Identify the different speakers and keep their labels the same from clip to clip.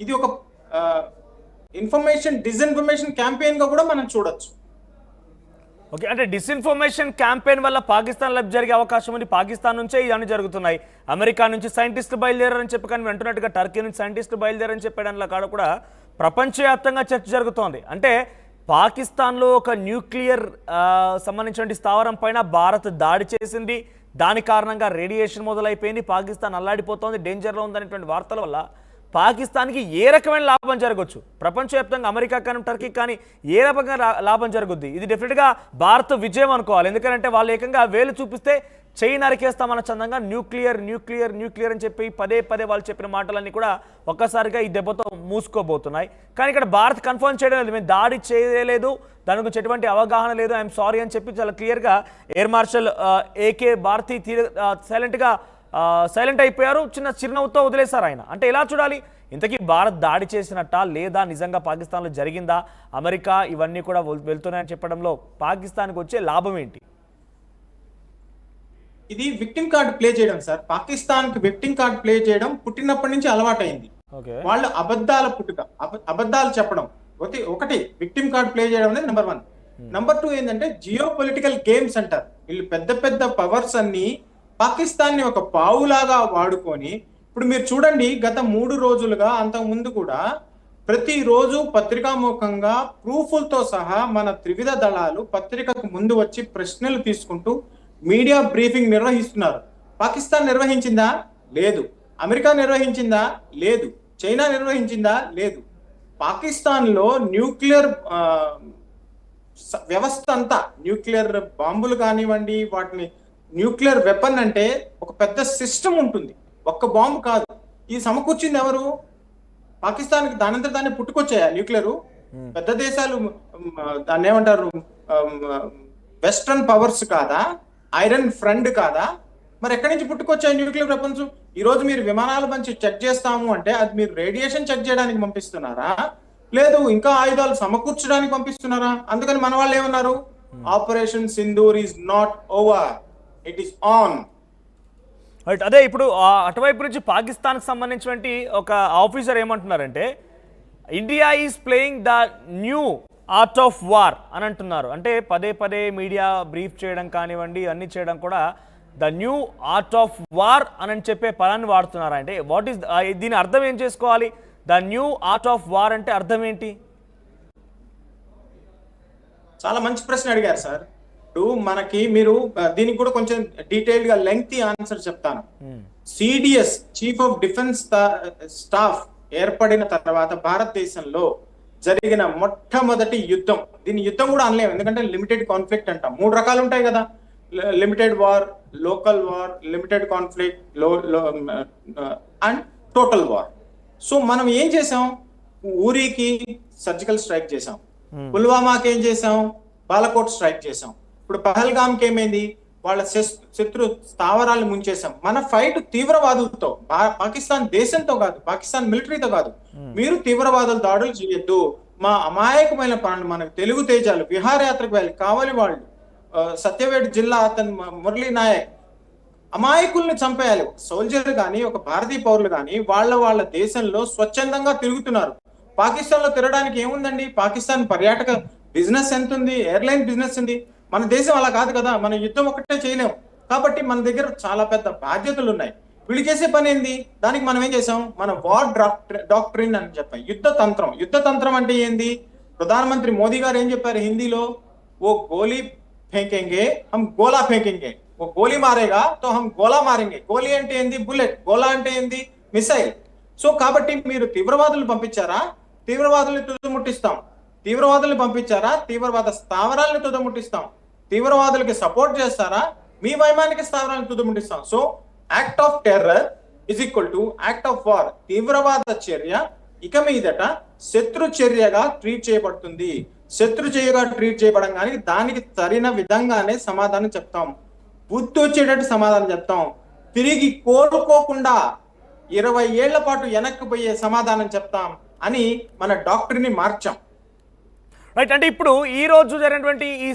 Speaker 1: ఇది ఒక information disinformation campaign గా కూడా మనం చూడొచ్చు.
Speaker 2: ఓకే, అంటే డిస్ఇన్ఫర్మేషన్ క్యాంపెయిన్ వల్ల పాకిస్తాన్లో జరిగే అవకాశం ఉంది. పాకిస్తాన్ నుంచే ఇవన్నీ జరుగుతున్నాయి. అమెరికా నుంచి సైంటిస్టులు బయలుదేరారని చెప్పి, కానీ వెంటున్నట్టుగా టర్కీ నుంచి సైంటిస్టులు బయలుదేరని చెప్పడంలో కాడ కూడా ప్రపంచవ్యాప్తంగా చర్చ జరుగుతోంది. అంటే పాకిస్తాన్లో ఒక న్యూక్లియర్ సంబంధించిన స్థావరం పైన భారత్ దాడి చేసింది, దాని కారణంగా రేడియేషన్ మొదలైపోయింది, పాకిస్తాన్ అల్లాడిపోతోంది, డేంజర్లో ఉందనేటువంటి వార్తల వల్ల పాకిస్తాన్కి ఏ రకమైన లాభం జరగవచ్చు? ప్రపంచవ్యాప్తంగా అమెరికా కానీ టర్కీ కానీ ఏ రకంగా లాభం జరుగుద్ది? ఇది డెఫినెట్గా భారత్ విజయం అనుకోవాలి. ఎందుకంటే వాళ్ళు ఏకంగా వేలు చూపిస్తే చెయ్యి నరికేస్తామన్న చందంగా న్యూక్లియర్ న్యూక్లియర్ న్యూక్లియర్ అని చెప్పి పదే పదే వాళ్ళు చెప్పిన మాటలన్నీ కూడా ఒక్కసారిగా ఈ దెబ్బతో మూసుకోబోతున్నాయి. కానీ ఇక్కడ భారత్ కన్ఫర్మ్ చేయడం లేదు, మేము దాడి చేయలేదు, దాని గురించి ఎటువంటి అవగాహన లేదు, ఐఎమ్ సారీ అని చెప్పి చాలా క్లియర్గా air marshal AK Bharti silent అయిపోయారు. చిన్న చిరునవ్వుతో వదిలేశారు ఆయన. అంటే ఎలా చూడాలి? ఇంతకీ భారత్ దాడి చేసినట్టా లేదా నిజంగా పాకిస్తాన్లో జరిగిందా? అమెరికా ఇవన్నీ కూడా వెళ్తున్నాయని చెప్పడంలో పాకిస్తాన్కి వచ్చే లాభం ఏంటి?
Speaker 1: ఇది విక్టిమ్ కార్డ్ ప్లే చేయడం సార్. పాకిస్తాన్ కి విక్టిమ్ కార్డ్ ప్లే చేయడం పుట్టినప్పటి నుంచి అలవాటైంది. వాళ్ళు అబద్ధాల పుట్టుక, అబద్ధాలు చెప్పడం. ఒకటి విక్టిమ్ కార్డ్ ప్లే చేయడం అనేది నెంబర్ 1. నెంబర్ 2 ఏంటంటే జియో పొలిటికల్ గేమ్స్ అంటారు. వీళ్ళు పెద్ద పెద్ద పవర్స్ అన్ని పాకిస్తాన్ ని ఒక పావులాగా వాడుకొని, ఇప్పుడు మీరు చూడండి గత 3 రోజులుగా అంతకు ముందు కూడా ప్రతిరోజు పత్రికాముఖంగా ప్రూఫ్లతో సహా మన త్రివిధ దళాలు పత్రికకు ముందు వచ్చి ప్రశ్నలు తీసుకుంటూ మీడియా బ్రీఫింగ్ నిర్వహిస్తున్నారు. పాకిస్తాన్ నిర్వహించిందా? లేదు. అమెరికా నిర్వహించిందా? లేదు. చైనా నిర్వహించిందా? లేదు. పాకిస్తాన్ లో న్యూక్లియర్ వ్యవస్థ అంతా, న్యూక్లియర్ బాంబులు కానివ్వండి, వాటిని న్యూక్లియర్ వెపన్ అంటే ఒక పెద్ద సిస్టమ్ ఉంటుంది, ఒక్క బాంబు కాదు. ఈ సమకూర్చింది ఎవరు? పాకిస్తాన్కి దానంతా దాన్ని పుట్టుకొచ్చాయా న్యూక్లియర్? పెద్ద దేశాలు దాన్ని ఏమంటారు, వెస్ట్రన్ పవర్స్ కాదా? ఐరన్ ఫ్రంట్ కాదా? మరి ఎక్కడి నుంచి పుట్టుకొచ్చాయి న్యూక్లియర్ వెపన్స్? ఈ రోజు మీరు విమానాల మంచి చెక్ చేస్తాము అంటే అది మీరు రేడియేషన్ చెక్ చేయడానికి పంపిస్తున్నారా, లేదు ఇంకా ఆయుధాలు సమకూర్చడానికి పంపిస్తున్నారా? అందుకని మన వాళ్ళు ఏమన్నారు, operation Sindoor is not over, it is on.
Speaker 2: Right. అదే ఇప్పుడు అటువైపు నుంచి పాకిస్తాన్కి సంబంధించినటువంటి ఒక ఆఫీసర్ ఏమంటున్నారంటే, India is playing the new art of war అని అంటున్నారు. అంటే పదే పదే మీడియా బ్రీఫ్ చేయడం కానివ్వండి, అన్నీ చేయడం కూడా the new art of war అని చెప్పే పదాన్ని వాడుతున్నారు. అంటే వాట్ ఈస్ దీని అర్థం ఏం చేసుకోవాలి? The new art of war అంటే అర్థం ఏంటి?
Speaker 1: చాలా మంచి ప్రశ్న అడిగారు సార్. ఇప్పుడు మనకి మీరు దీనికి కూడా కొంచెం డీటెయిల్ గా లెంగ్తీ ఆన్సర్ చెప్తాను. CDS chief of defence staff ఏర్పడిన తర్వాత భారతదేశంలో జరిగిన మొట్టమొదటి యుద్ధం, దీని యుద్ధం కూడా అనలేము ఎందుకంటే లిమిటెడ్ కాన్ఫ్లిక్ట్ అంటాం. 3 రకాలు ఉంటాయి కదా, limited war, local war, limited conflict and total war. So మనం ఏం చేసాం, ఊరికి సర్జికల్ స్ట్రైక్ చేసాం, పుల్వామాకి ఏం చేసాం, బాలకోట్ స్ట్రైక్ చేసాం. ఇప్పుడు పహల్గామ్కి ఏమైంది, వాళ్ళ శత్రు స్థావరాలను ముంచేసాం. మన ఫైట్ తీవ్రవాదులతో, పాకిస్తాన్ దేశంతో కాదు, పాకిస్తాన్ మిలిటరీతో కాదు. మీరు తీవ్రవాదుల దాడులు చేయొద్దు, మా అమాయకమైన పనులు, మన తెలుగు తేజాలు విహారయాత్రకు వెళ్ళి కావలి వాళ్ళు, సత్యవేడ్ జిల్లా అతను మురళీ నాయక్ అమాయకుల్ని చంపేయాలి. సోల్జర్ కానీ ఒక భారతీయ పౌరులు కానీ వాళ్ళ దేశంలో స్వచ్ఛందంగా తిరుగుతున్నారు. పాకిస్తాన్ లో తిరగడానికి ఏముందండి? పాకిస్తాన్ పర్యాటక బిజినెస్ ఎంత ఉంది, ఎయిర్లైన్ బిజినెస్ ఉంది. మన దేశం అలా కాదు కదా, మన యుద్ధం ఒకటే చేయలేము. కాబట్టి మన దగ్గర చాలా పెద్ద బాధ్యతలు ఉన్నాయి. వీళ్ళు చేసే పని ఏంది? దానికి మనం ఏం చేసాం, మన వార్ డాక్ట్రిన్ అని చెప్పాం, యుద్ధ తంత్రం. యుద్ధ తంత్రం అంటే ఏంది? ప్రధానమంత్రి మోదీ గారు ఏం చెప్పారు హిందీలో, ఓ గోలీ ఫేంకేంగే హమ్ గోలా ఫేంకేంగే, ఓ గోలీ మారేగా తో హమ్ గోలా మారేంగే. గోలీ అంటే ఏంది? బుల్లెట్. గోలా అంటే ఏంది? మిసైల్. సో కాబట్టి మీరు తీవ్రవాదులు పంపించారా, తీవ్రవాదుల్ని తుదముట్టిస్తాం. తీవ్రవాదుల్ని పంపించారా, తీవ్రవాద స్థావరాలను తుదముట్టిస్తాం. తీవ్రవాదులకి సపోర్ట్ చేస్తారా, మీ వైమానిక స్థావరాలను తుదముట్టిస్తాం. So act of terror is equal to act of war. తీవ్రవాద చర్య ఇక మీదట శత్రు చర్యగా ట్రీట్ చేయబడుతుంది. శత్రు చర్యగా ట్రీట్ చేయబడంగానే దానికి సరైన విధంగానే సమాధానం చెప్తాం, బుద్ధి వచ్చేటట్టు సమాధానం చెప్తాం. తిరిగి కోరుకోకుండా 20 ఏళ్ల పాటు వెనక్కి పోయే సమాధానం చెప్తాం అని మన డాక్టర్ని మార్చాం.
Speaker 2: రైట్. అంటే ఇప్పుడు ఈ రోజు జరిగినటువంటి ఈ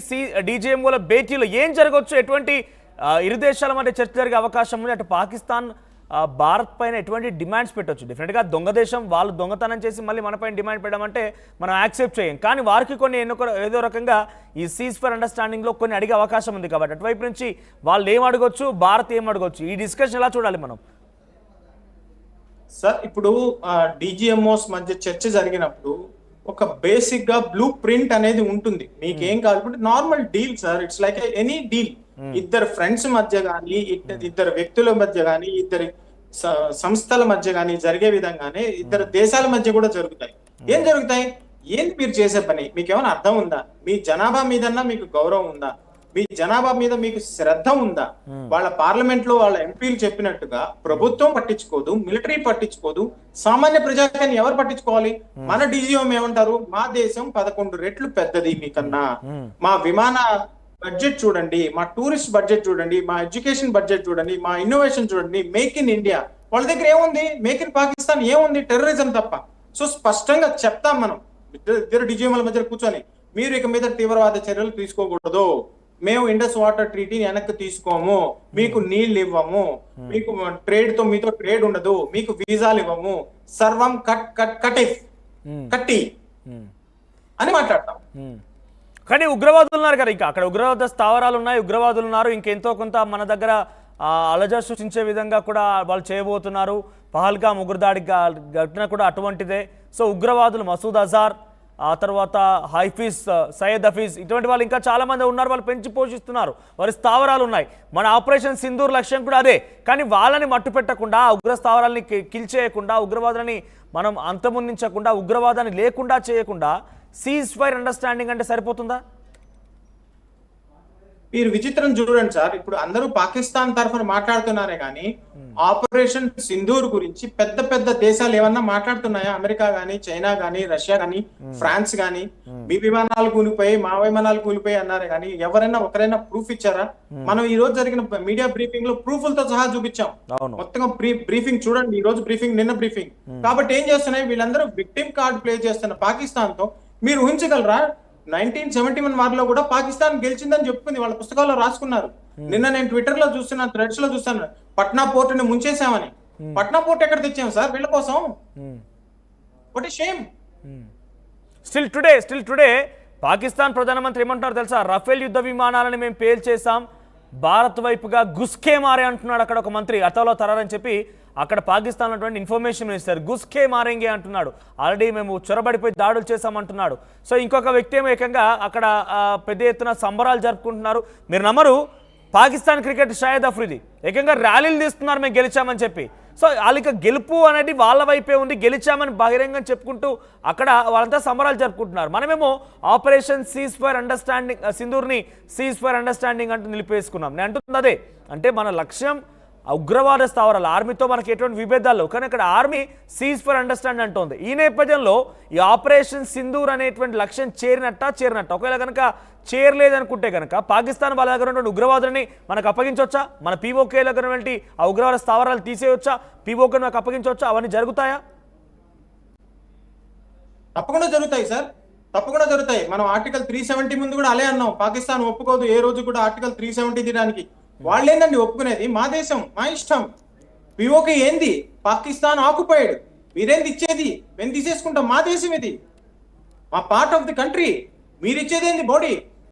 Speaker 2: డీజీఎంఓల భేటీలో ఏం జరగవచ్చు? ఎటువంటి ఇరు దేశాల మధ్య చర్చ జరిగే అవకాశం ఉంది? అటు పాకిస్తాన్ భారత్ పైన ఎటువంటి డిమాండ్స్ పెట్టొచ్చు? డెఫినెట్గా దొంగ దేశం, వాళ్ళు దొంగతనం చేసి మళ్ళీ మన పైన డిమాండ్ పెట్టామంటే మనం యాక్సెప్ట్ చేయం. కానీ వారికి కొన్ని ఏదో రకంగా ఈ సీజ్ ఫర్ అండర్స్టాండింగ్లో కొన్ని అడిగే అవకాశం ఉంది కాబట్టి అటువైపు నుంచి వాళ్ళు ఏం అడగొచ్చు, భారత్ ఏం అడగొచ్చు, ఈ డిస్కషన్ ఎలా చూడాలి మనం?
Speaker 1: సార్ ఇప్పుడు డిజిఎంఓస్ మధ్య చర్చ జరిగినప్పుడు ఒక బేసిక్ గా బ్లూ ప్రింట్ అనేది ఉంటుంది. మీకేం కావాలంటే normal deal sir, it's like any deal. ఇద్దరు ఫ్రెండ్స్ మధ్య కానీ, ఇద్దరు వ్యక్తుల మధ్య కానీ, ఇద్దరి సంస్థల మధ్య కానీ జరిగే విధంగానే ఇద్దరు దేశాల మధ్య కూడా జరుగుతాయి. ఏం జరుగుతాయి? ఏంటి మీరు చేసే పని? మీకేమైనా అర్థం ఉందా? మీ జనాభా మీదన్నా మీకు గౌరవం ఉందా? మీ జనాభా మీద మీకు శ్రద్ధ ఉందా? వాళ్ళ పార్లమెంట్ లో వాళ్ళ ఎంపీలు చెప్పినట్టుగా ప్రభుత్వం పట్టించుకోదు, మిలిటరీ పట్టించుకోదు, సామాన్య ప్రజాకాన్ని ఎవరు పట్టించుకోవాలి? మన డిజిఎం ఏమంటారు? మా దేశం 11 రెట్లు పెద్దది మీకన్నా, మా విమాన బడ్జెట్ చూడండి, మా టూరిస్ట్ బడ్జెట్ చూడండి, మా ఎడ్యుకేషన్ బడ్జెట్ చూడండి, మా ఇన్నోవేషన్ చూడండి, మేక్ ఇన్ ఇండియా. వాళ్ళ దగ్గర ఏముంది? మేక్ ఇన్ పాకిస్తాన్ ఏముంది? టెర్రరిజం తప్ప. సో స్పష్టంగా చెప్తాం మనం ఇద్దరు డిజిఎంల మధ్య కూర్చొని, మీరు ఇక మీద తీవ్రవాద చర్యలు తీసుకోకూడదు, మేము ఇండస్ వాటర్ ట్రీటీని వెనక్కి తీసుకోము, మీకు నీళ్లు ఇవ్వము, మీకు ట్రేడ్ తో మీతో ట్రేడ్ ఉండదు, మీకు వీసాలు ఇవ్వము, సర్వం కట్టి అని మాట్లాడతాం.
Speaker 2: కానీ ఉగ్రవాదులు ఉన్నారు కదా, ఇంకా అక్కడ ఉగ్రవాద స్థావరాలు ఉన్నాయి, ఉగ్రవాదులు ఉన్నారు, ఇంకెంతో కొంత మన దగ్గర అలజడి సృష్టించే విధంగా కూడా వాళ్ళు చేయబోతున్నారు. పహల్గామ్ ఉగ్రదాడి ఘటన కూడా అటువంటిదే. సో ఉగ్రవాదులు మసూద్ అజార్, ఆ తర్వాత హైఫీజ్, సయ్యద్ హఫీజ్, ఇటువంటి వాళ్ళు ఇంకా చాలా మంది ఉన్నారు. వాళ్ళు పెంచి పోషిస్తున్నారు, వారి స్థావరాలు ఉన్నాయి. మన ఆపరేషన్ సింధూర్ లక్ష్యం కూడా అదే. కానీ వాళ్ళని మట్టు పెట్టకుండా, ఉగ్ర స్థావరాలని కిల్ చేయకుండా, ఉగ్రవాదాన్ని మనం అంతమొందించకుండా, ఉగ్రవాదాన్ని లేకుండా చేయకుండా సీజ్ ఫైర్ అండర్స్టాండింగ్ అంటే సరిపోతుందా?
Speaker 1: మీరు విచిత్రం చూడండి సార్, ఇప్పుడు అందరూ పాకిస్తాన్ తరఫున మాట్లాడుతున్నారే కానీ ఆపరేషన్ సింధూర్ గురించి పెద్ద పెద్ద దేశాలు ఏమన్నా మాట్లాడుతున్నాయా? అమెరికా గానీ, చైనా గానీ, రష్యా గానీ, ఫ్రాన్స్ గానీ, మీ విమానాలు కూలిపోయి, మా విమానాలు కూలిపోయి అన్నారే కానీ ఎవరైనా ఒకరైనా ప్రూఫ్ ఇచ్చారా? మనం ఈ రోజు జరిగిన మీడియా బ్రీఫింగ్ లో ప్రూఫ్లతో సహా చూపించాం. మొత్తం బ్రీఫింగ్ చూడండి, ఈ రోజు బ్రీఫింగ్, నిన్న బ్రీఫింగ్. కాబట్టి ఏం చేస్తున్నాయి వీళ్ళందరూ? విక్టిమ్ కార్డ్ ప్లే చేస్తున్న పాకిస్తాన్ తో మీరు ఊహించగలరా? 1971 వారిలో కూడా పాకిస్తాన్ గెలిచిందని చెప్పుకుంది, వాళ్ళ పుస్తకాల్లో రాసుకున్నారు. నిన్న నేను ట్విట్టర్ లో చూస్తున్నాను, థ్రెడ్స్ లో చూస్తాను, పట్నా పోర్ట్ ని ముంచేసామని. పట్నా పోర్ట్ ఎక్కడ తెచ్చాం సార్ వీళ్ళ కోసం? What a shame.
Speaker 2: Still today Pakistan ప్రధానమంత్రి ఏమంటున్నారు తెలుసా? రఫేల్ యుద్ధ విమానాలను మేము పేల్చేసాం, భారత్ వైపుగా గుస్కే మారే అంటున్నాడు. అక్కడ ఒక మంత్రి అతలో తరారని చెప్పి అక్కడ పాకిస్తాన్ ఉన్నటువంటి ఇన్ఫర్మేషన్ మినిస్టర్ గుస్కే మారేంగే అంటున్నాడు. ఆల్రెడీ మేము చొరబడిపోయి దాడులు చేశామంటున్నాడు. సో ఇంకొక వ్యక్తి ఏమో ఏకంగా అక్కడ పెద్ద ఎత్తున సంబరాలు జరుపుకుంటున్నారు. మీరు నమ్మరు, పాకిస్తాన్ క్రికెట్ షాహిద్ అఫ్రిది ఏకంగా ర్యాలీలు తీస్తున్నారు మేము గెలిచామని చెప్పి. సో వాళ్ళకి గెలుపు అనేది వాళ్ళ వైపే ఉంది, గెలిచామని బహిరంగంగా చెప్పుకుంటూ అక్కడ వాళ్ళంతా సంబరాలు జరుపుకుంటున్నారు. మనమేమో ఆపరేషన్ సీజ్ ఫైర్ అండర్స్టాండింగ్, సింధూర్ని సీజ్ ఫైర్ అండర్స్టాండింగ్ అంటూ నిలిపేసుకున్నాం. నేను అంటుంది అదే, అంటే మన లక్ష్యం ఉగ్రవాద స్థావరాలు, ఆర్మీతో మనకి ఎటువంటి విభేదాలు, కానీ అక్కడ ఆర్మీ సీజ్ ఫర్ అండర్స్టాండ్ అంటోంది. ఈ నేపథ్యంలో ఈ ఆపరేషన్ సింధూర్ అనేటువంటి లక్ష్యం చేరినట్ట. ఒకవేళ కనుక చేరలేదనుకుంటే కనుక పాకిస్తాన్ వాళ్ళ దగ్గర ఉన్నటువంటి ఉగ్రవాదులని మనకు అప్పగించవచ్చా? మన పీఓకే దగ్గర ఉన్నటువంటి ఆ ఉగ్రవాద స్థావరాలు తీసేయొచ్చా? పీఓకే మనకు అప్పగించవచ్చా? అవన్నీ జరుగుతాయా?
Speaker 1: తప్పకుండా జరుగుతాయి సార్, తప్పకుండా జరుగుతాయి. మనం ఆర్టికల్ 370 ముందు కూడా అలే అన్నాం, పాకిస్తాన్ ఒప్పుకోదు ఏ రోజు కూడా ఆర్టికల్ 370 తీయడానికి. వాళ్ళేందండి ఒప్పుకునేది? మా దేశం, మా ఇష్టం. పిఓకే ఏంది? పాకిస్తాన్ ఆక్యుపైడ్, మీరేంది ఇచ్చేది? మేము తీసేసుకుంటాం, మా దేశం ఇది, మా పార్ట్ ఆఫ్ ది కంట్రీ. మీరు ఇచ్చేది ఏంది? బాడీ